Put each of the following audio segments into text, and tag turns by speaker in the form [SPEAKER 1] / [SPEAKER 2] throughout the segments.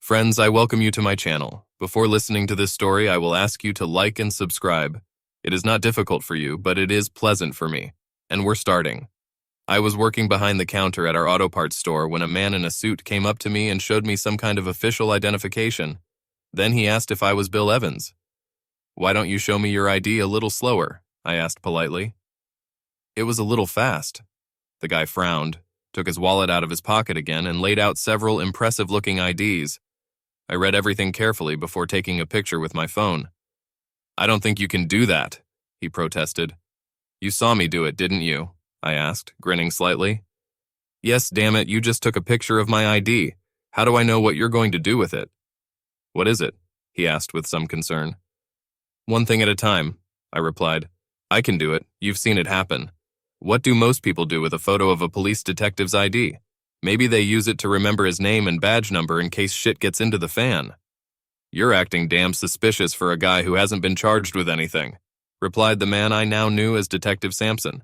[SPEAKER 1] Friends, I welcome you to my channel. Before listening to this story, I will ask you to like and subscribe. It is not difficult for you, but it is pleasant for me. And we're starting. I was working behind the counter at our auto parts store when a man in a suit came up to me and showed me some kind of official identification. Then he asked if I was Bill Evans. "Why don't you show me your ID a little slower?" I asked politely. "It was a little fast." The guy frowned, took his wallet out of his pocket again, and laid out several impressive-looking IDs. I read everything carefully before taking a picture with my phone. "I don't think you can do that," he protested. "You saw me do it, didn't you?" I asked, grinning slightly. "Yes, damn it, you just took a picture of my ID. How do I know what you're going to do with it?" "What is it?" he asked with some concern. "One thing at a time," I replied. "I can do it. You've seen it happen. What do most people do with a photo of a police detective's ID? Maybe they use it to remember his name and badge number in case shit gets into the fan." "You're acting damn suspicious for a guy who hasn't been charged with anything," replied the man I now knew as Detective Sampson.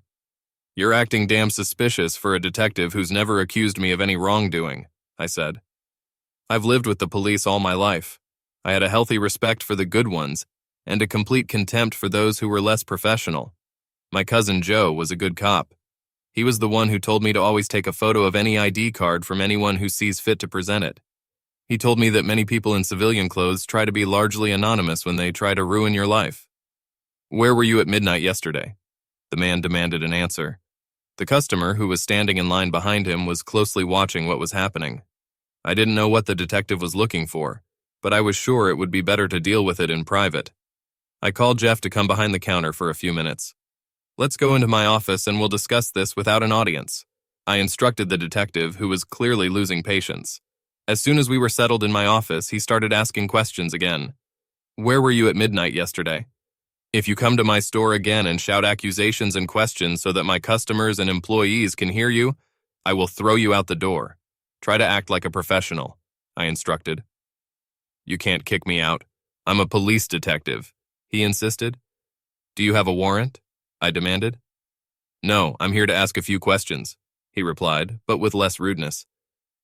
[SPEAKER 1] "You're acting damn suspicious for a detective who's never accused me of any wrongdoing," I said. "I've lived with the police all my life. I had a healthy respect for the good ones and a complete contempt for those who were less professional. My cousin Joe was a good cop. He was the one who told me to always take a photo of any ID card from anyone who sees fit to present it. He told me that many people in civilian clothes try to be largely anonymous when they try to ruin your life." "Where were you at midnight yesterday?" The man demanded an answer. The customer, who was standing in line behind him, was closely watching what was happening. I didn't know what the detective was looking for, but I was sure it would be better to deal with it in private. I called Jeff to come behind the counter for a few minutes. "Let's go into my office and we'll discuss this without an audience," I instructed the detective, who was clearly losing patience. As soon as we were settled in my office, he started asking questions again. "Where were you at midnight yesterday? If you come to my store again and shout accusations and questions so that my customers and employees can hear you, I will throw you out the door. Try to act like a professional," I instructed. "You can't kick me out. I'm a police detective," he insisted. "Do you have a warrant?" I demanded. "No, I'm here to ask a few questions," he replied, but with less rudeness.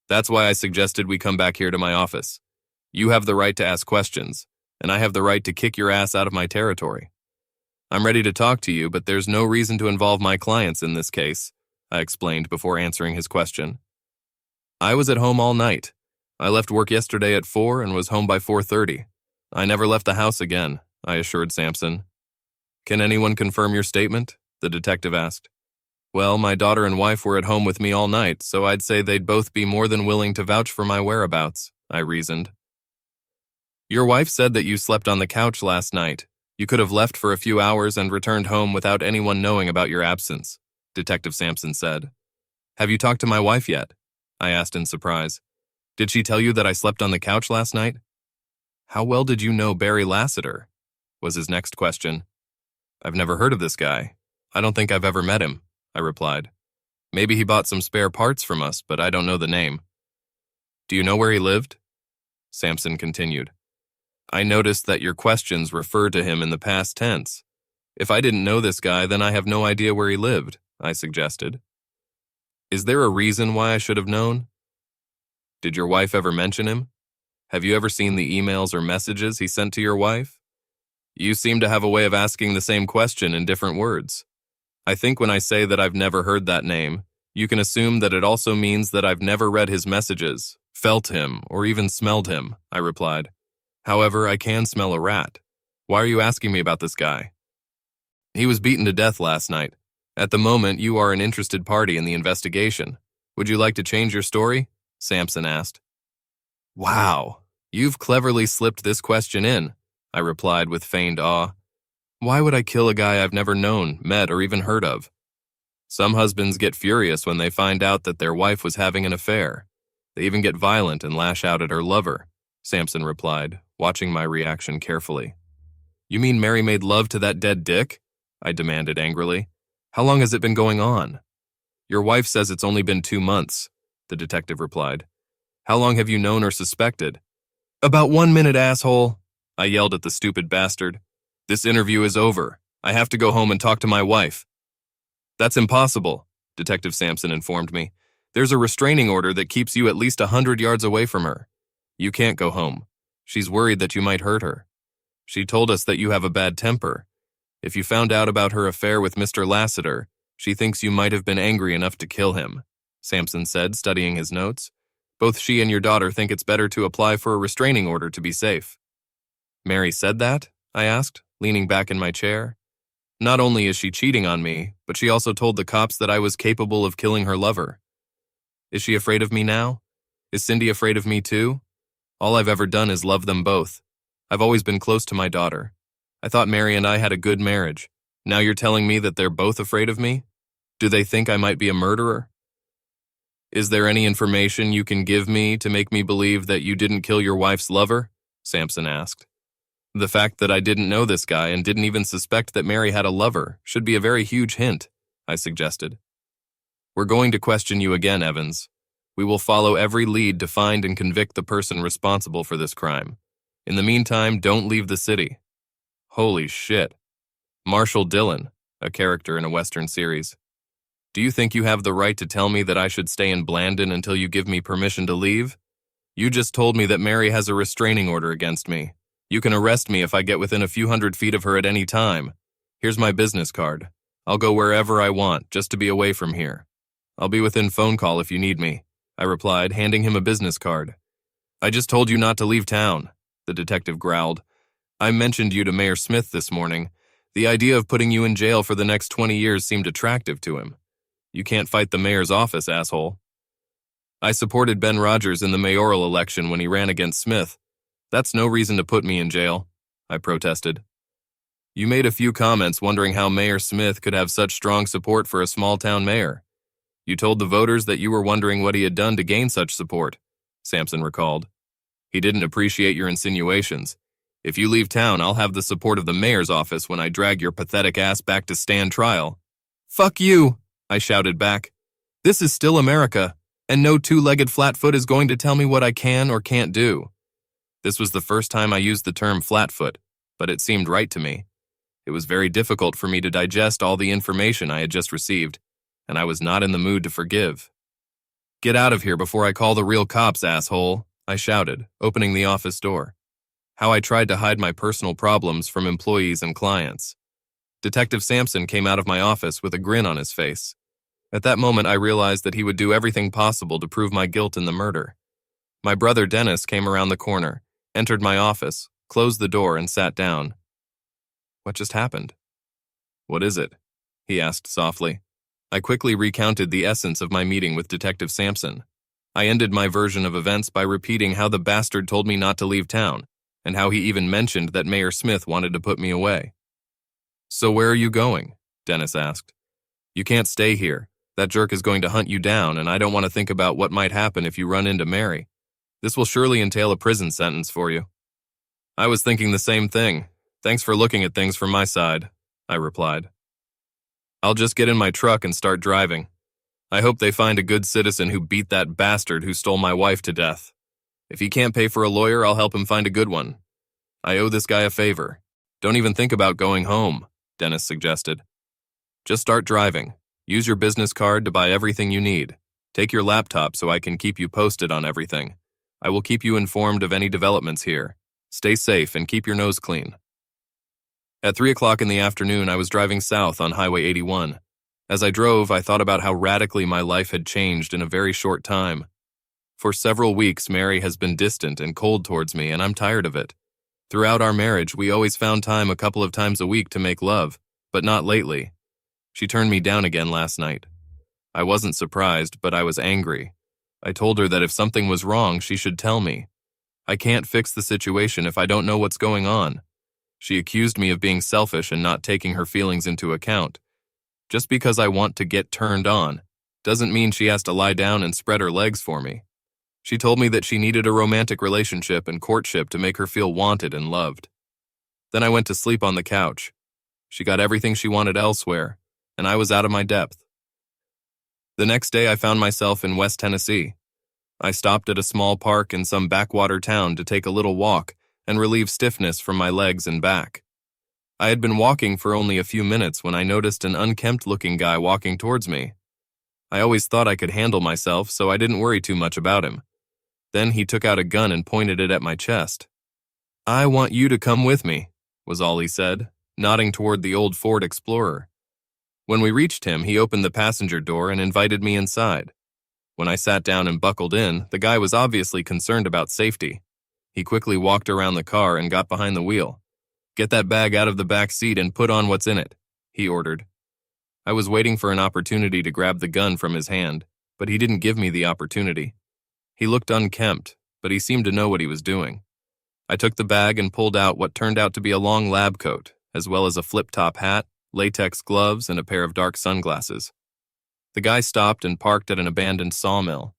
[SPEAKER 1] "That's why I suggested we come back here to my office. You have the right to ask questions, and I have the right to kick your ass out of my territory. I'm ready to talk to you, but there's no reason to involve my clients in this case," I explained before answering his question. "I was at home all night. I left work yesterday at 4 and was home by 4:30. I never left the house again," I assured Sampson. "Can anyone confirm your statement?" the detective asked. "Well, my daughter and wife were at home with me all night, so I'd say they'd both be more than willing to vouch for my whereabouts," I reasoned. "Your wife said that you slept on the couch last night. You could have left for a few hours and returned home without anyone knowing about your absence," Detective Sampson said. "Have you talked to my wife yet?" I asked in surprise. "Did she tell you that I slept on the couch last night?" "How well did you know Barry Lassiter?" was his next question. "I've never heard of this guy. I don't think I've ever met him," I replied. "Maybe he bought some spare parts from us, but I don't know the name." "Do you know where he lived?" Sampson continued. "I noticed that your questions refer to him in the past tense. If I didn't know this guy, then I have no idea where he lived," I suggested. "Is there a reason why I should have known?" "Did your wife ever mention him? Have you ever seen the emails or messages he sent to your wife? You seem to have a way of asking the same question in different words. I think when I say that I've never heard that name, you can assume that it also means that I've never read his messages, felt him, or even smelled him," I replied. "However, I can smell a rat. Why are you asking me about this guy?" "He was beaten to death last night. At the moment, you are an interested party in the investigation. Would you like to change your story?" Sampson asked. "Wow, you've cleverly slipped this question in," I replied with feigned awe. "Why would I kill a guy I've never known, met, or even heard of?" "Some husbands get furious when they find out that their wife was having an affair. They even get violent and lash out at her lover," Sampson replied, watching my reaction carefully. "You mean Mary made love to that dead dick?" I demanded angrily. "How long has it been going on?" "Your wife says it's only been 2 months," the detective replied. "How long have you known or suspected?" "About 1 minute, asshole," I yelled at the stupid bastard. "This interview is over. I have to go home and talk to my wife." "That's impossible," Detective Sampson informed me. "There's a restraining order that keeps you at least 100 yards away from her. You can't go home. She's worried that you might hurt her. She told us that you have a bad temper. If you found out about her affair with Mr. Lassiter, she thinks you might have been angry enough to kill him," Sampson said, studying his notes. "Both she and your daughter think it's better to apply for a restraining order to be safe." "Mary said that?" I asked, leaning back in my chair. "Not only is she cheating on me, but she also told the cops that I was capable of killing her lover. Is she afraid of me now? Is Cindy afraid of me too? All I've ever done is love them both. I've always been close to my daughter. I thought Mary and I had a good marriage. Now you're telling me that they're both afraid of me? Do they think I might be a murderer? Is there any information you can give me to make me believe that you didn't kill your wife's lover?" Sampson asked. "The fact that I didn't know this guy and didn't even suspect that Mary had a lover should be a very huge hint," I suggested. "We're going to question you again, Evans. We will follow every lead to find and convict the person responsible for this crime. In the meantime, don't leave the city." Holy shit. Marshall Dillon, a character in a Western series. "Do you think you have the right to tell me that I should stay in Blandon until you give me permission to leave? You just told me that Mary has a restraining order against me. You can arrest me if I get within a few hundred feet of her at any time. Here's my business card. I'll go wherever I want, just to be away from here. I'll be within phone call if you need me," I replied, handing him a business card. "I just told you not to leave town," the detective growled. "I mentioned you to Mayor Smith this morning. The idea of putting you in jail for the next 20 years seemed attractive to him. You can't fight the mayor's office, asshole." "I supported Ben Rogers in the mayoral election when he ran against Smith. That's no reason to put me in jail," I protested. "You made a few comments wondering how Mayor Smith could have such strong support for a small-town mayor. You told the voters that you were wondering what he had done to gain such support," Sampson recalled. "He didn't appreciate your insinuations. If you leave town, I'll have the support of the mayor's office when I drag your pathetic ass back to stand trial." "Fuck you," I shouted back. "This is still America, and no two-legged flatfoot is going to tell me what I can or can't do." This was the first time I used the term flatfoot, but it seemed right to me. It was very difficult for me to digest all the information I had just received, and I was not in the mood to forgive. "Get out of here before I call the real cops, asshole," I shouted, opening the office door. How I tried to hide my personal problems from employees and clients. Detective Sampson came out of my office with a grin on his face. At that moment, I realized that he would do everything possible to prove my guilt in the murder. My brother Dennis came around the corner, entered my office, closed the door, and sat down. "What just happened?" "What is it?" he asked softly. I quickly recounted the essence of my meeting with Detective Sampson. I ended my version of events by repeating how the bastard told me not to leave town, and how he even mentioned that Mayor Smith wanted to put me away. "So where are you going?" Dennis asked. "You can't stay here. That jerk is going to hunt you down, and I don't want to think about what might happen if you run into Mary. This will surely entail a prison sentence for you." "I was thinking the same thing. Thanks for looking at things from my side," I replied. "I'll just get in my truck and start driving. I hope they find a good citizen who beat that bastard who stole my wife to death. If he can't pay for a lawyer, I'll help him find a good one. I owe this guy a favor. Don't even think about going home," Dennis suggested. "Just start driving. Use your business card to buy everything you need. Take your laptop so I can keep you posted on everything. I will keep you informed of any developments here. Stay safe and keep your nose clean." At 3 o'clock in the afternoon, I was driving south on Highway 81. As I drove, I thought about how radically my life had changed in a very short time. For several weeks, Mary has been distant and cold towards me, and I'm tired of it. Throughout our marriage, we always found time a couple of times a week to make love, but not lately. She turned me down again last night. I wasn't surprised, but I was angry. I told her that if something was wrong, she should tell me. I can't fix the situation if I don't know what's going on. She accused me of being selfish and not taking her feelings into account. Just because I want to get turned on doesn't mean she has to lie down and spread her legs for me. She told me that she needed a romantic relationship and courtship to make her feel wanted and loved. Then I went to sleep on the couch. She got everything she wanted elsewhere, and I was out of my depth. The next day I found myself in West Tennessee. I stopped at a small park in some backwater town to take a little walk and relieve stiffness from my legs and back. I had been walking for only a few minutes when I noticed an unkempt-looking guy walking towards me. I always thought I could handle myself, so I didn't worry too much about him. Then he took out a gun and pointed it at my chest. "I want you to come with me," was all he said, nodding toward the old Ford Explorer. When we reached him, he opened the passenger door and invited me inside. When I sat down and buckled in, the guy was obviously concerned about safety. He quickly walked around the car and got behind the wheel. "Get that bag out of the back seat and put on what's in it," he ordered. I was waiting for an opportunity to grab the gun from his hand, but he didn't give me the opportunity. He looked unkempt, but he seemed to know what he was doing. I took the bag and pulled out what turned out to be a long lab coat, as well as a flip-top hat, latex gloves, and a pair of dark sunglasses. The guy stopped and parked at an abandoned sawmill.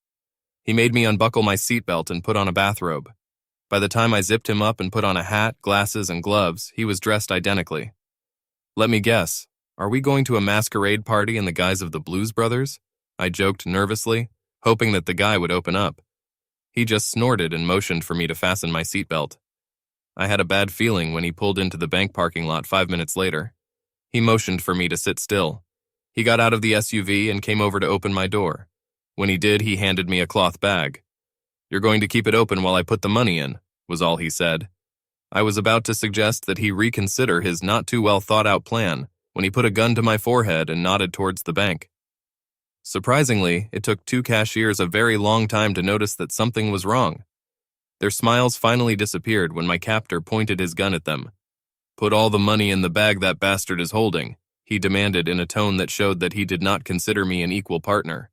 [SPEAKER 1] He made me unbuckle my seatbelt and put on a bathrobe. By the time I zipped him up and put on a hat, glasses, and gloves, he was dressed identically. "Let me guess, are we going to a masquerade party in the guise of the Blues Brothers?" I joked nervously, hoping that the guy would open up. He just snorted and motioned for me to fasten my seatbelt. I had a bad feeling when he pulled into the bank parking lot 5 minutes later. He motioned for me to sit still. He got out of the SUV and came over to open my door. When he did, he handed me a cloth bag. "You're going to keep it open while I put the money in," was all he said. I was about to suggest that he reconsider his not too well thought out plan when he put a gun to my forehead and nodded towards the bank. Surprisingly, it took 2 cashiers a very long time to notice that something was wrong. Their smiles finally disappeared when my captor pointed his gun at them. "Put all the money in the bag that bastard is holding," he demanded in a tone that showed that he did not consider me an equal partner.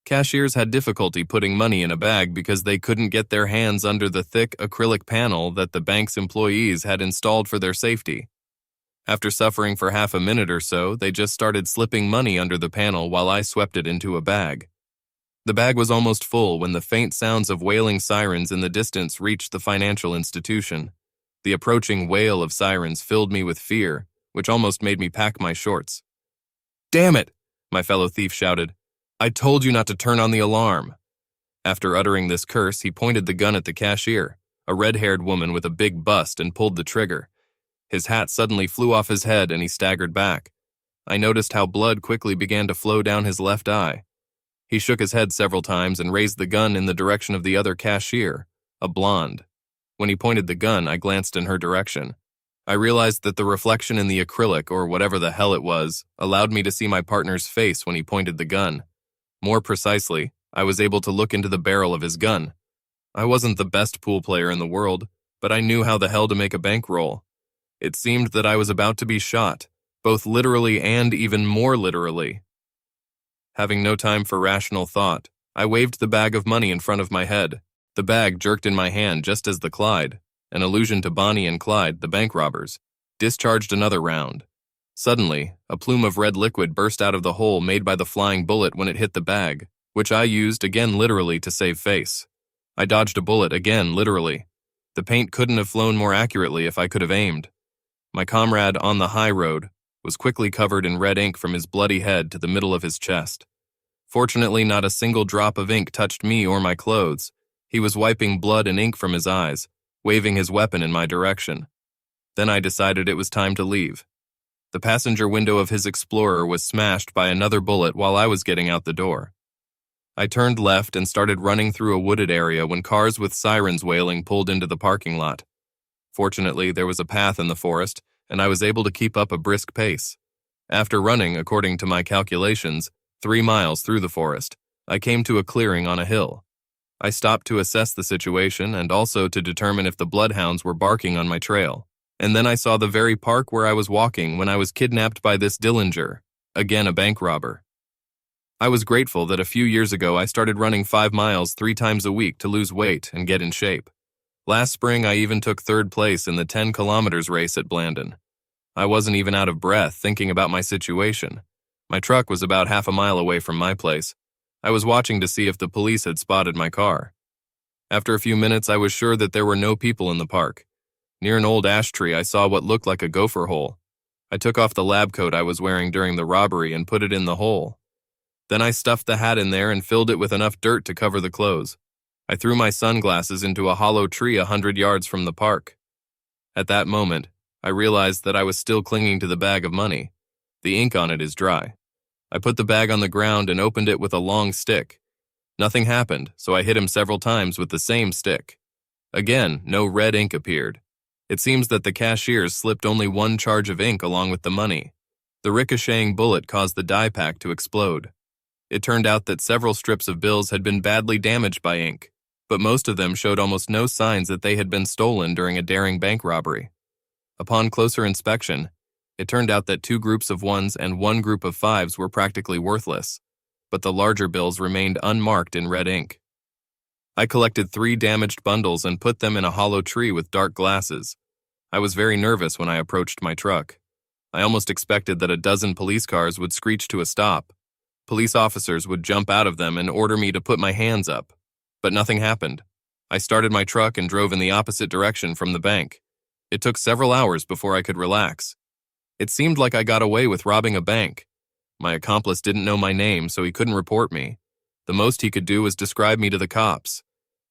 [SPEAKER 1] Cashiers had difficulty putting money in a bag because they couldn't get their hands under the thick acrylic panel that the bank's employees had installed for their safety. After suffering for half a minute or so, they just started slipping money under the panel while I swept it into a bag. The bag was almost full when the faint sounds of wailing sirens in the distance reached the financial institution. The approaching wail of sirens filled me with fear, which almost made me pack my shorts. "Damn it!" my fellow thief shouted. "I told you not to turn on the alarm." After uttering this curse, he pointed the gun at the cashier, a red-haired woman with a big bust, and pulled the trigger. His hat suddenly flew off his head and he staggered back. I noticed how blood quickly began to flow down his left eye. He shook his head several times and raised the gun in the direction of the other cashier, a blonde. When he pointed the gun, I glanced in her direction. I realized that the reflection in the acrylic, or whatever the hell it was, allowed me to see my partner's face when he pointed the gun. More precisely, I was able to look into the barrel of his gun. I wasn't the best pool player in the world, but I knew how the hell to make a bankroll. It seemed that I was about to be shot, both literally and even more literally. Having no time for rational thought, I waved the bag of money in front of my head. The bag jerked in my hand just as the Clyde, an allusion to Bonnie and Clyde, the bank robbers, discharged another round. Suddenly, a plume of red liquid burst out of the hole made by the flying bullet when it hit the bag, which I used again literally to save face. I dodged a bullet again literally. The paint couldn't have flown more accurately if I could have aimed. My comrade on the high road was quickly covered in red ink from his bloody head to the middle of his chest. Fortunately, not a single drop of ink touched me or my clothes. He was wiping blood and ink from his eyes, waving his weapon in my direction. Then I decided it was time to leave. The passenger window of his Explorer was smashed by another bullet while I was getting out the door. I turned left and started running through a wooded area when cars with sirens wailing pulled into the parking lot. Fortunately, there was a path in the forest, and I was able to keep up a brisk pace. After running, according to my calculations, 3 miles through the forest, I came to a clearing on a hill. I stopped to assess the situation and also to determine if the bloodhounds were barking on my trail. And then I saw the very park where I was walking when I was kidnapped by this Dillinger, again a bank robber. I was grateful that a few years ago I started running 5 miles 3 times a week to lose weight and get in shape. Last spring I even took 3rd place in the 10 kilometers race at Blandon. I wasn't even out of breath thinking about my situation. My truck was about half a mile away from my place. I was watching to see if the police had spotted my car. After a few minutes I was sure that there were no people in the park. Near an old ash tree I saw what looked like a gopher hole. I took off the lab coat I was wearing during the robbery and put it in the hole. Then I stuffed the hat in there and filled it with enough dirt to cover the clothes. I threw my sunglasses into a hollow tree 100 yards from the park. At that moment, I realized that I was still clinging to the bag of money. The ink on it is dry. I put the bag on the ground and opened it with a long stick. Nothing happened, so I hit him several times with the same stick. Again, no red ink appeared. It seems that the cashiers slipped only one charge of ink along with the money. The ricocheting bullet caused the die pack to explode. It turned out that several strips of bills had been badly damaged by ink, but most of them showed almost no signs that they had been stolen during a daring bank robbery. Upon closer inspection, it turned out that 2 groups of 1s and 1 group of 5s were practically worthless, but the larger bills remained unmarked in red ink. I collected 3 damaged bundles and put them in a hollow tree with dark glasses. I was very nervous when I approached my truck. I almost expected that a dozen police cars would screech to a stop. Police officers would jump out of them and order me to put my hands up. But nothing happened. I started my truck and drove in the opposite direction from the bank. It took several hours before I could relax. It seemed like I got away with robbing a bank. My accomplice didn't know my name, so he couldn't report me. The most he could do was describe me to the cops.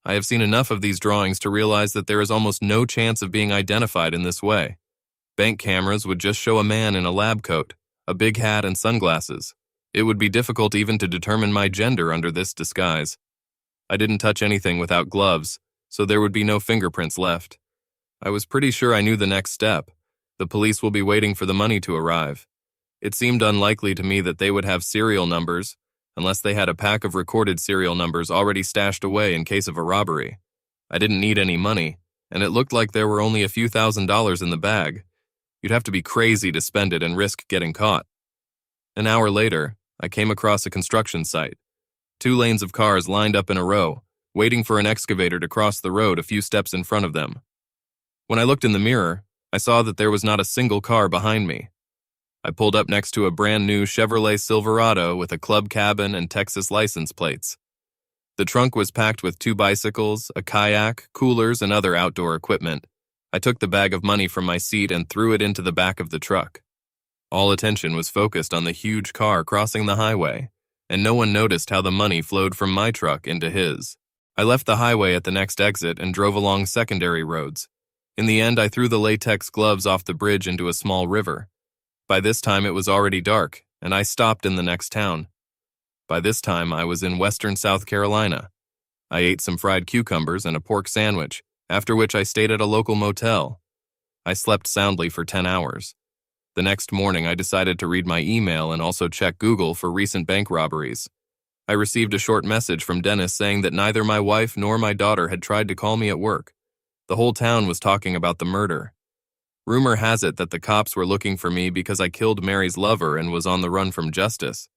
[SPEAKER 1] I have seen enough of these drawings to realize that there is almost no chance of being identified in this way. Bank cameras would just show a man in a lab coat, a big hat, and sunglasses. It would be difficult even to determine my gender under this disguise. I didn't touch anything without gloves, so there would be no fingerprints left. I was pretty sure I knew the next step. The police will be waiting for the money to arrive. It seemed unlikely to me that they would have serial numbers, unless they had a pack of recorded serial numbers already stashed away in case of a robbery. I didn't need any money, and it looked like there were only a few $1,000s in the bag. You'd have to be crazy to spend it and risk getting caught. An hour later, I came across a construction site. 2 lanes of cars lined up in a row, waiting for an excavator to cross the road a few steps in front of them. When I looked in the mirror, I saw that there was not a single car behind me. I pulled up next to a brand new Chevrolet Silverado with a club cabin and Texas license plates. The trunk was packed with 2 bicycles, a kayak, coolers, and other outdoor equipment. I took the bag of money from my seat and threw it into the back of the truck. All attention was focused on the huge car crossing the highway, and no one noticed how the money flowed from my truck into his. I left the highway at the next exit and drove along secondary roads. In the end, I threw the latex gloves off the bridge into a small river. By this time, it was already dark, and I stopped in the next town. By this time, I was in western South Carolina. I ate some fried cucumbers and a pork sandwich, after which I stayed at a local motel. I slept soundly for 10 hours. The next morning, I decided to read my email and also check Google for recent bank robberies. I received a short message from Dennis saying that neither my wife nor my daughter had tried to call me at work. The whole town was talking about the murder. Rumor has it that the cops were looking for me because I killed Mary's lover and was on the run from justice.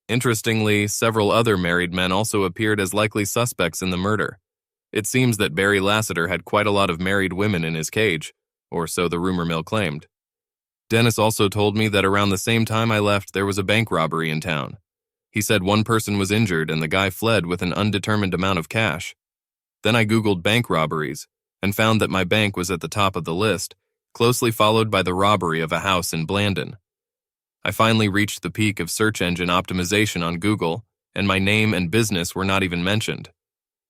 [SPEAKER 1] Interestingly, several other married men also appeared as likely suspects in the murder. It seems that Barry Lassiter had quite a lot of married women in his cage, or so the rumor mill claimed. Dennis also told me that around the same time I left, there was a bank robbery in town. He said one person was injured and the guy fled with an undetermined amount of cash. Then I Googled bank robberies and found that my bank was at the top of the list, closely followed by the robbery of a house in Blandon. I finally reached the peak of search engine optimization on Google, and my name and business were not even mentioned.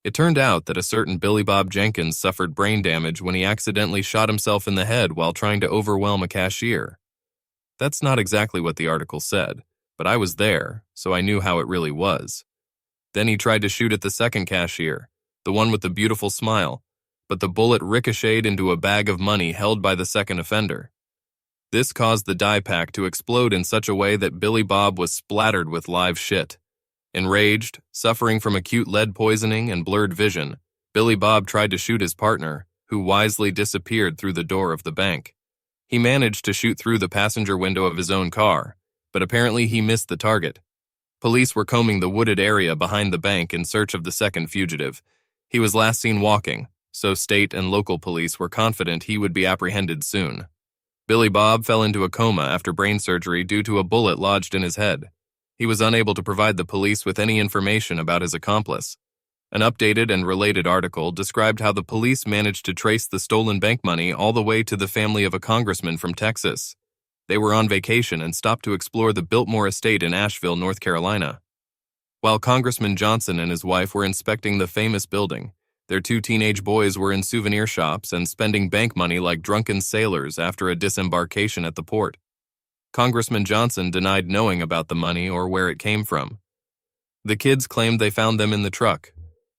[SPEAKER 1] It turned out that a certain Billy Bob Jenkins suffered brain damage when he accidentally shot himself in the head while trying to overwhelm a cashier. That's not exactly what the article said, but I was there, so I knew how it really was. Then he tried to shoot at the second cashier, the one with the beautiful smile, but the bullet ricocheted into a bag of money held by the second offender. This caused the die pack to explode in such a way that Billy Bob was splattered with live shit. Enraged, suffering from acute lead poisoning and blurred vision, Billy Bob tried to shoot his partner, who wisely disappeared through the door of the bank. He managed to shoot through the passenger window of his own car, but apparently he missed the target. Police were combing the wooded area behind the bank in search of the second fugitive. He was last seen walking, so state and local police were confident he would be apprehended soon. Billy Bob fell into a coma after brain surgery due to a bullet lodged in his head. He was unable to provide the police with any information about his accomplice. An updated and related article described how the police managed to trace the stolen bank money all the way to the family of a congressman from Texas. They were on vacation and stopped to explore the Biltmore estate in Asheville, North Carolina. While Congressman Johnson and his wife were inspecting the famous building, their 2 teenage boys were in souvenir shops and spending bank money like drunken sailors after a disembarkation at the port. Congressman Johnson denied knowing about the money or where it came from. The kids claimed they found them in the truck.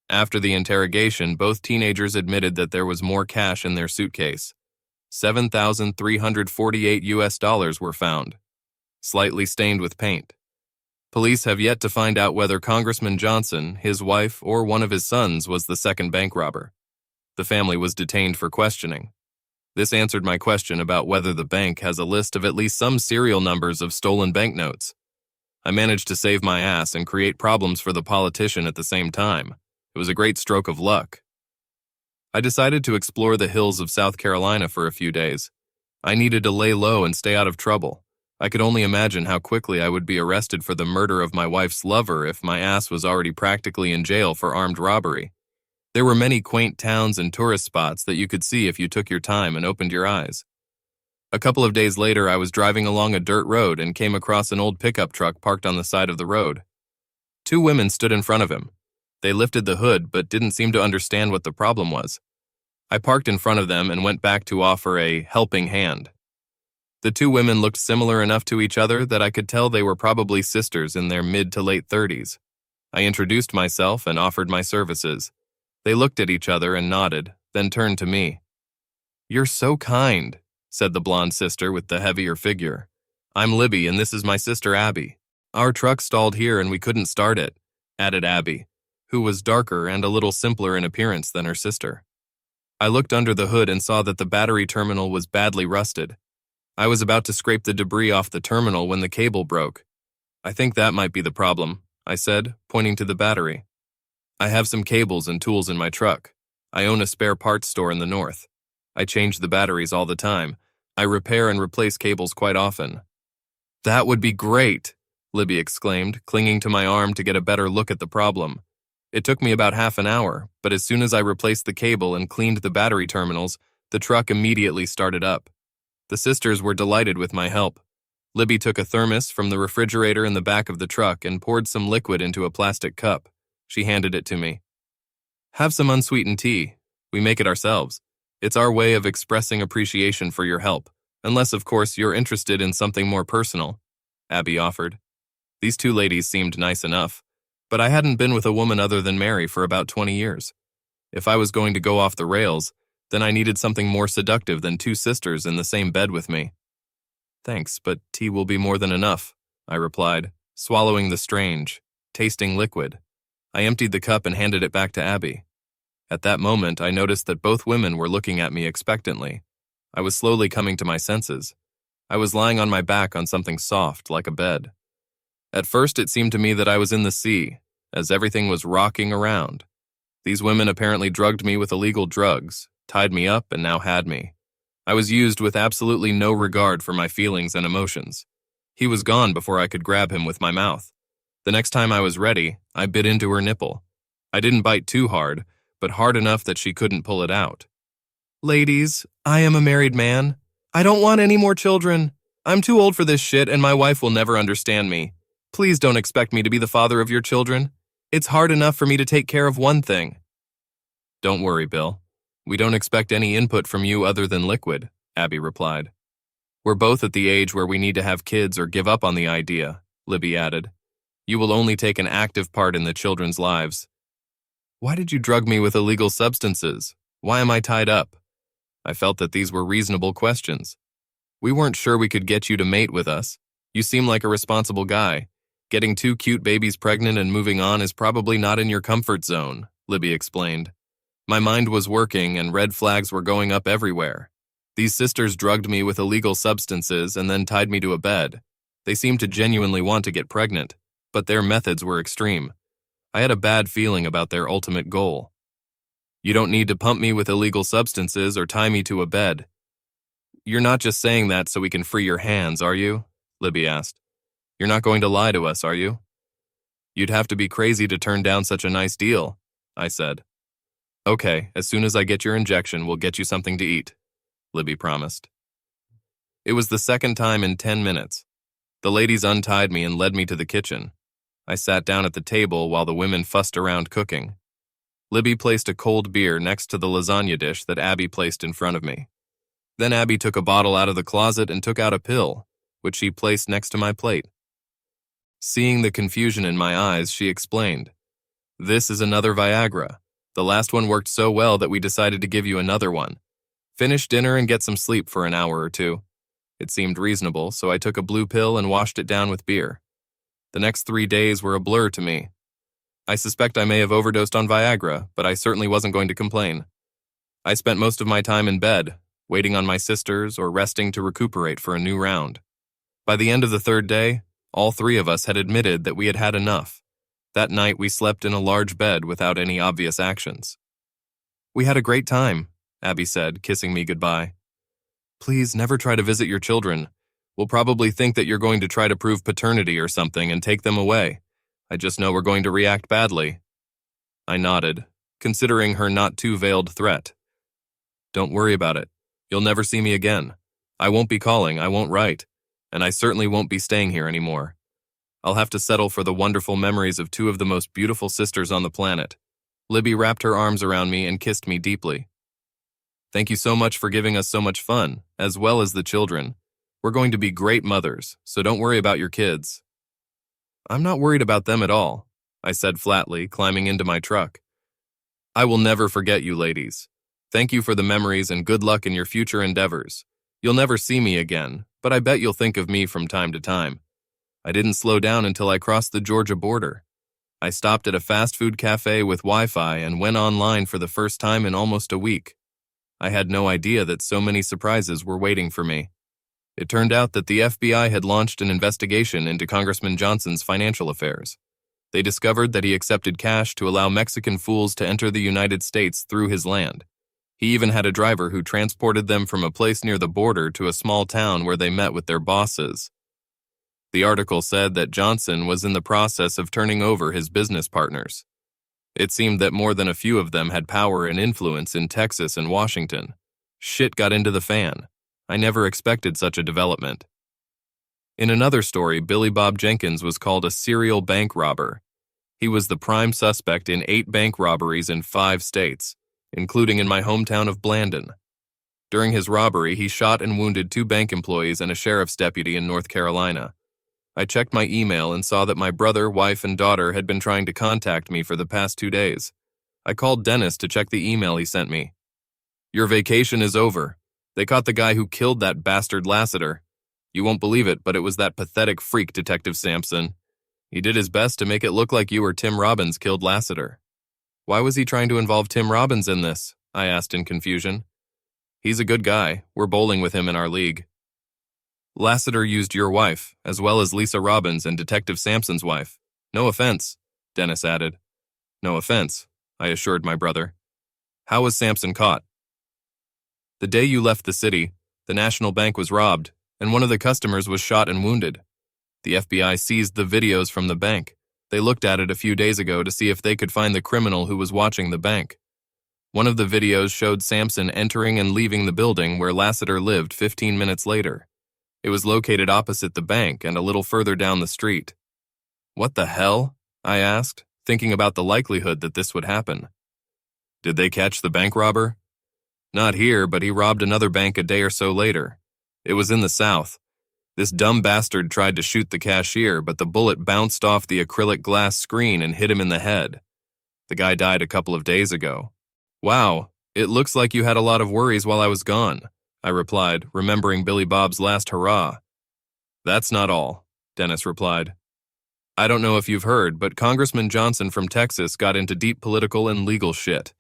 [SPEAKER 1] After the interrogation, both teenagers admitted that there was more cash in their suitcase. $7,348 were found, slightly stained with paint. Police have yet to find out whether Congressman Johnson, his wife, or one of his sons was the second bank robber. The family was detained for questioning. This answered my question about whether the bank has a list of at least some serial numbers of stolen banknotes. I managed to save my ass and create problems for the politician at the same time. It was a great stroke of luck. I decided to explore the hills of South Carolina for a few days. I needed to lay low and stay out of trouble. I could only imagine how quickly I would be arrested for the murder of my wife's lover if my ass was already practically in jail for armed robbery. There were many quaint towns and tourist spots that you could see if you took your time and opened your eyes. A couple of days later, I was driving along a dirt road and came across an old pickup truck parked on the side of the road. Two women stood in front of him. They lifted the hood but didn't seem to understand what the problem was. I parked in front of them and went back to offer a helping hand. The two women looked similar enough to each other that I could tell they were probably sisters in their mid to late 30s. I introduced myself and offered my services. They looked at each other and nodded, then turned to me. "You're so kind," said the blonde sister with the heavier figure. "I'm Libby and this is my sister Abby. Our truck stalled here and we couldn't start it," added Abby, who was darker and a little simpler in appearance than her sister. I looked under the hood and saw that the battery terminal was badly rusted. I was about to scrape the debris off the terminal when the cable broke. "I think that might be the problem," I said, pointing to the battery. "I have some cables and tools in my truck. I own a spare parts store in the north. I change the batteries all the time. I repair and replace cables quite often." "That would be great," Libby exclaimed, clinging to my arm to get a better look at the problem. It took me about half an hour, but as soon as I replaced the cable and cleaned the battery terminals, the truck immediately started up. The sisters were delighted with my help. Libby took a thermos from the refrigerator in the back of the truck and poured some liquid into a plastic cup. She handed it to me. "Have some unsweetened tea. We make it ourselves. It's our way of expressing appreciation for your help, unless, of course, you're interested in something more personal," Abby offered. These two ladies seemed nice enough, but I hadn't been with a woman other than Mary for about 20 years. If I was going to go off the rails, then I needed something more seductive than two sisters in the same bed with me. "Thanks, but tea will be more than enough," I replied, swallowing the strange, tasting liquid. I emptied the cup and handed it back to Abby. At that moment, I noticed that both women were looking at me expectantly. I was slowly coming to my senses. I was lying on my back on something soft, like a bed. At first, it seemed to me that I was in the sea, as everything was rocking around. These women apparently drugged me with illegal drugs, tied me up, and now had me. I was used with absolutely no regard for my feelings and emotions. He was gone before I could grab him with my mouth. The next time I was ready, I bit into her nipple. I didn't bite too hard, but hard enough that she couldn't pull it out. "Ladies, I am a married man. I don't want any more children. I'm too old for this shit and my wife will never understand me. Please don't expect me to be the father of your children. It's hard enough for me to take care of one thing." "Don't worry, Bill. We don't expect any input from you other than liquid," Abby replied. "We're both at the age where we need to have kids or give up on the idea," Libby added. "You will only take an active part in the children's lives." "Why did you drug me with illegal substances? Why am I tied up?" I felt that these were reasonable questions. "We weren't sure we could get you to mate with us. You seem like a responsible guy. Getting two cute babies pregnant and moving on is probably not in your comfort zone," Libby explained. My mind was working and red flags were going up everywhere. These sisters drugged me with illegal substances and then tied me to a bed. They seemed to genuinely want to get pregnant, but their methods were extreme. I had a bad feeling about their ultimate goal. "You don't need to pump me with illegal substances or tie me to a bed." "You're not just saying that so we can free your hands, are you?" Libby asked. "You're not going to lie to us, are you?" "You'd have to be crazy to turn down such a nice deal," I said. "Okay, as soon as I get your injection, we'll get you something to eat," Libby promised. It was the second time in 10 minutes. The ladies untied me and led me to the kitchen. I sat down at the table while the women fussed around cooking. Libby placed a cold beer next to the lasagna dish that Abby placed in front of me. Then Abby took a bottle out of the closet and took out a pill, which she placed next to my plate. Seeing the confusion in my eyes, she explained, "This is another Viagra. The last one worked so well that we decided to give you another one. Finish dinner and get some sleep for an hour or two." It seemed reasonable, so I took a blue pill and washed it down with beer. The next 3 days were a blur to me. I suspect I may have overdosed on Viagra, but I certainly wasn't going to complain. I spent most of my time in bed, waiting on my sisters or resting to recuperate for a new round. By the end of the 3rd day, all 3 of us had admitted that we had had enough. That night we slept in a large bed without any obvious actions. "We had a great time," Abby said, kissing me goodbye. "Please never try to visit your children. We'll probably think that you're going to try to prove paternity or something and take them away. I just know we're going to react badly." I nodded, considering her not too veiled threat. "Don't worry about it. You'll never see me again. I won't be calling, I won't write, and I certainly won't be staying here anymore. I'll have to settle for the wonderful memories of 2 of the most beautiful sisters on the planet." Libby wrapped her arms around me and kissed me deeply. "Thank you so much for giving us so much fun, as well as the children. We're going to be great mothers, so don't worry about your kids." "I'm not worried about them at all," I said flatly, climbing into my truck. "I will never forget you ladies. Thank you for the memories and good luck in your future endeavors. You'll never see me again, but I bet you'll think of me from time to time." I didn't slow down until I crossed the Georgia border. I stopped at a fast food cafe with Wi-Fi and went online for the first time in almost a week. I had no idea that so many surprises were waiting for me. It turned out that the FBI had launched an investigation into Congressman Johnson's financial affairs. They discovered that he accepted cash to allow Mexican fools to enter the United States through his land. He even had a driver who transported them from a place near the border to a small town where they met with their bosses. The article said that Johnson was in the process of turning over his business partners. It seemed that more than a few of them had power and influence in Texas and Washington. Shit got into the fan. I never expected such a development. In another story, Billy Bob Jenkins was called a serial bank robber. He was the prime suspect in 8 bank robberies in 5 states, including in my hometown of Blandon. During his robbery, he shot and wounded 2 bank employees and a sheriff's deputy in North Carolina. I checked my email and saw that my brother, wife, and daughter had been trying to contact me for the past 2 days. I called Dennis to check the email he sent me. "Your vacation is over. They caught the guy who killed that bastard Lassiter. You won't believe it, but it was that pathetic freak, Detective Sampson. He did his best to make it look like you or Tim Robbins killed Lassiter." "Why was he trying to involve Tim Robbins in this?" I asked in confusion. "He's a good guy. We're bowling with him in our league." "Lassiter used your wife, as well as Lisa Robbins and Detective Sampson's wife. No offense," Dennis added. "No offense," I assured my brother. "How was Sampson caught?" "The day you left the city, the National Bank was robbed, and one of the customers was shot and wounded. The FBI seized the videos from the bank. They looked at it a few days ago to see if they could find the criminal who was watching the bank. One of the videos showed Sampson entering and leaving the building where Lassiter lived 15 minutes later. It was located opposite the bank and a little further down the street." "What the hell?" I asked, thinking about the likelihood that this would happen. "Did they catch the bank robber?" "Not here, but he robbed another bank a day or so later. It was in the South. This dumb bastard tried to shoot the cashier, but the bullet bounced off the acrylic glass screen and hit him in the head. The guy died a couple of days ago." "Wow, it looks like you had a lot of worries while I was gone," I replied, remembering Billy Bob's last hurrah. "That's not all," Dennis replied. "I don't know if you've heard, but Congressman Johnson from Texas got into deep political and legal shit.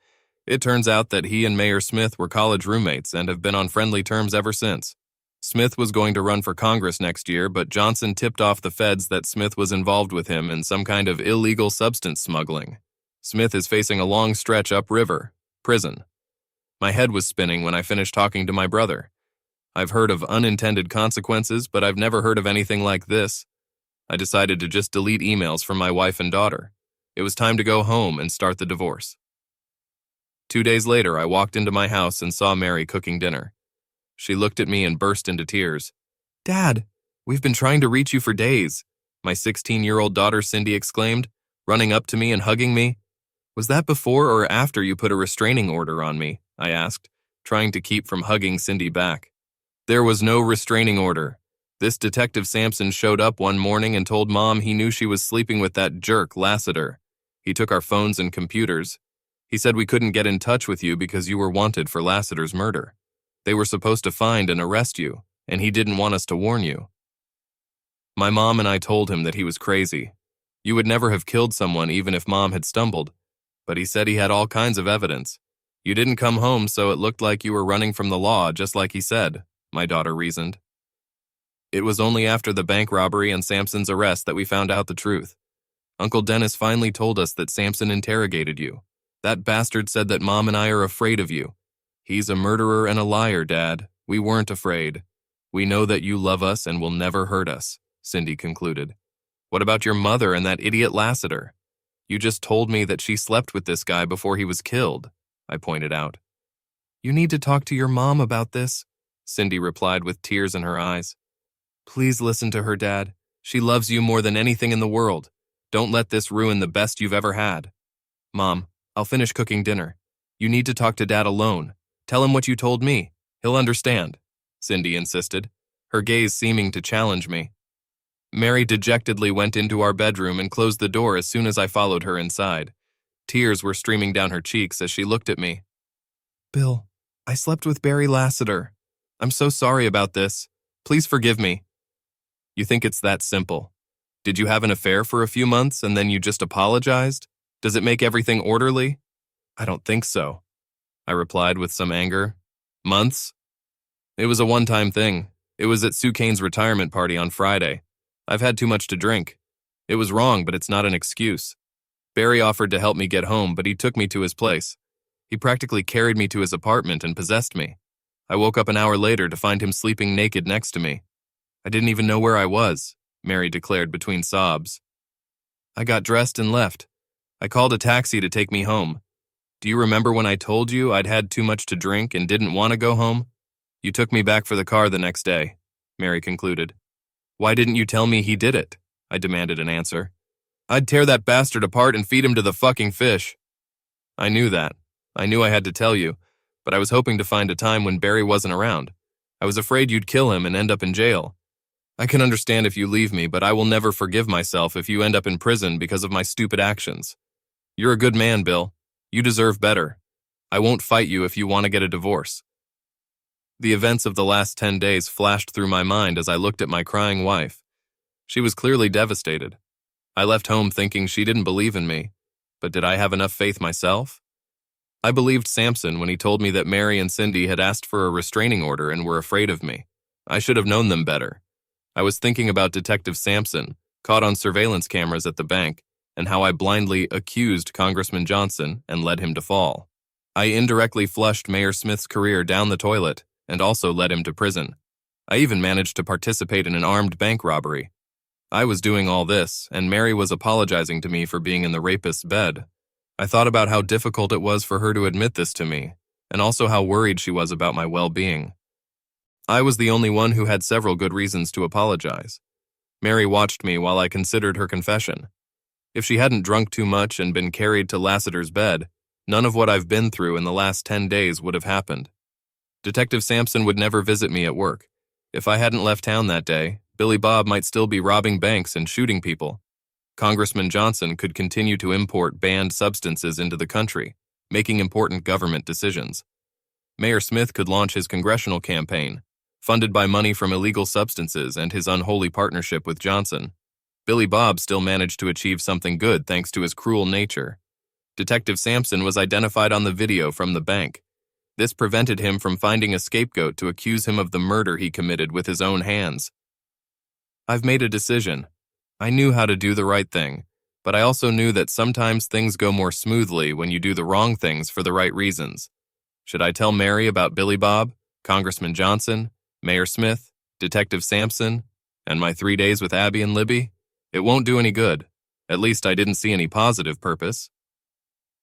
[SPEAKER 1] It turns out that he and Mayor Smith were college roommates and have been on friendly terms ever since. Smith was going to run for Congress next year, but Johnson tipped off the feds that Smith was involved with him in some kind of illegal substance smuggling. Smith is facing a long stretch upriver, prison. My head was spinning when I finished talking to my brother. I've heard of unintended consequences, but I've never heard of anything like this. I decided to just delete emails from my wife and daughter. It was time to go home and start the divorce. 2 days later, I walked into my house and saw Mary cooking dinner. She looked at me and burst into tears. "Dad, we've been trying to reach you for days," my 16-year-old daughter Cindy exclaimed, running up to me and hugging me. "Was that before or after you put a restraining order on me?" I asked, trying to keep from hugging Cindy back. "There was no restraining order. This Detective Sampson showed up one morning and told Mom he knew she was sleeping with that jerk, Lassiter. He took our phones and computers. He said we couldn't get in touch with you because you were wanted for Lassiter's murder. They were supposed to find and arrest you, and he didn't want us to warn you. My mom and I told him that he was crazy. You would never have killed someone even if Mom had stumbled, but he said he had all kinds of evidence. You didn't come home, so it looked like you were running from the law, just like he said, my daughter reasoned. It was only after the bank robbery and Sampson's arrest that we found out the truth. Uncle Dennis finally told us that Sampson interrogated you. That bastard said that Mom and I are afraid of you. He's a murderer and a liar, Dad. We weren't afraid. We know that you love us and will never hurt us, Cindy concluded. What about your mother and that idiot Lassiter? You just told me that she slept with this guy before he was killed, I pointed out. You need to talk to your mom about this, Cindy replied with tears in her eyes. Please listen to her, Dad. She loves you more than anything in the world. Don't let this ruin the best you've ever had. Mom, I'll finish cooking dinner. You need to talk to Dad alone. Tell him what you told me. He'll understand, Cindy insisted, her gaze seeming to challenge me. Mary dejectedly went into our bedroom and closed the door as soon as I followed her inside. Tears were streaming down her cheeks as she looked at me. Bill, I slept with Barry Lassiter. I'm so sorry about this. Please forgive me. You think it's that simple? Did you have an affair for a few months and then you just apologized? Does it make everything orderly? I don't think so, I replied with some anger. Months? It was a one-time thing. It was at Sue Kane's retirement party on Friday. I've had too much to drink. It was wrong, but it's not an excuse. Barry offered to help me get home, but he took me to his place. He practically carried me to his apartment and possessed me. I woke up an hour later to find him sleeping naked next to me. I didn't even know where I was, Mary declared between sobs. I got dressed and left. I called a taxi to take me home. Do you remember when I told you I'd had too much to drink and didn't want to go home? You took me back for the car the next day, Mary concluded. Why didn't you tell me he did it? I demanded an answer. I'd tear that bastard apart and feed him to the fucking fish. I knew that. I knew I had to tell you, but I was hoping to find a time when Barry wasn't around. I was afraid you'd kill him and end up in jail. I can understand if you leave me, but I will never forgive myself if you end up in prison because of my stupid actions. You're a good man, Bill. You deserve better. I won't fight you if you want to get a divorce. The events of the last 10 days flashed through my mind as I looked at my crying wife. She was clearly devastated. I left home thinking she didn't believe in me, but did I have enough faith myself? I believed Sampson when he told me that Mary and Cindy had asked for a restraining order and were afraid of me. I should have known them better. I was thinking about Detective Sampson, caught on surveillance cameras at the bank, and how I blindly accused Congressman Johnson and led him to fall. I indirectly flushed Mayor Smith's career down the toilet and also led him to prison. I even managed to participate in an armed bank robbery. I was doing all this, and Mary was apologizing to me for being in the rapist's bed. I thought about how difficult it was for her to admit this to me, and also how worried she was about my well-being. I was the only one who had several good reasons to apologize. Mary watched me while I considered her confession. If she hadn't drunk too much and been carried to Lassiter's bed, none of what I've been through in the last 10 days would have happened. Detective Sampson would never visit me at work. If I hadn't left town that day, Billy Bob might still be robbing banks and shooting people. Congressman Johnson could continue to import banned substances into the country, making important government decisions. Mayor Smith could launch his congressional campaign, funded by money from illegal substances and his unholy partnership with Johnson. Billy Bob still managed to achieve something good thanks to his cruel nature. Detective Sampson was identified on the video from the bank. This prevented him from finding a scapegoat to accuse him of the murder he committed with his own hands. I've made a decision. I knew how to do the right thing, but I also knew that sometimes things go more smoothly when you do the wrong things for the right reasons. Should I tell Mary about Billy Bob, Congressman Johnson, Mayor Smith, Detective Sampson, and my 3 days with Abby and Libby? It won't do any good. At least I didn't see any positive purpose.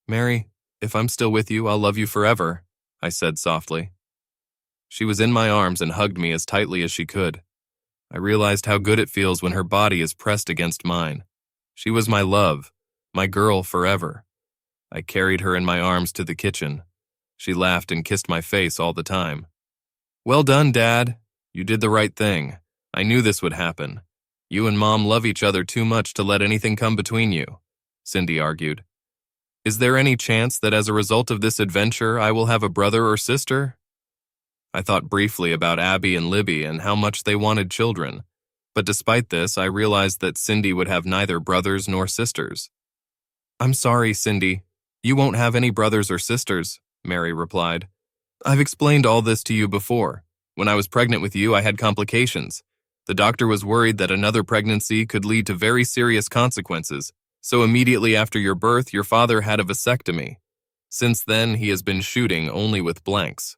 [SPEAKER 1] Mary, if I'm still with you, I'll love you forever, I said softly. She was in my arms and hugged me as tightly as she could. I realized how good it feels when her body is pressed against mine. She was my love, my girl forever. I carried her in my arms to the kitchen. She laughed and kissed my face all the time. Well done, Dad. You did the right thing. I knew this would happen. You and Mom love each other too much to let anything come between you, Cindy argued. Is there any chance that as a result of this adventure, I will have a brother or sister? I thought briefly about Abby and Libby and how much they wanted children, but despite this, I realized that Cindy would have neither brothers nor sisters. I'm sorry, Cindy. You won't have any brothers or sisters, Mary replied. I've explained all this to you before. When I was pregnant with you, I had complications. The doctor was worried that another pregnancy could lead to very serious consequences, so immediately after your birth, your father had a vasectomy. Since then, he has been shooting only with blanks.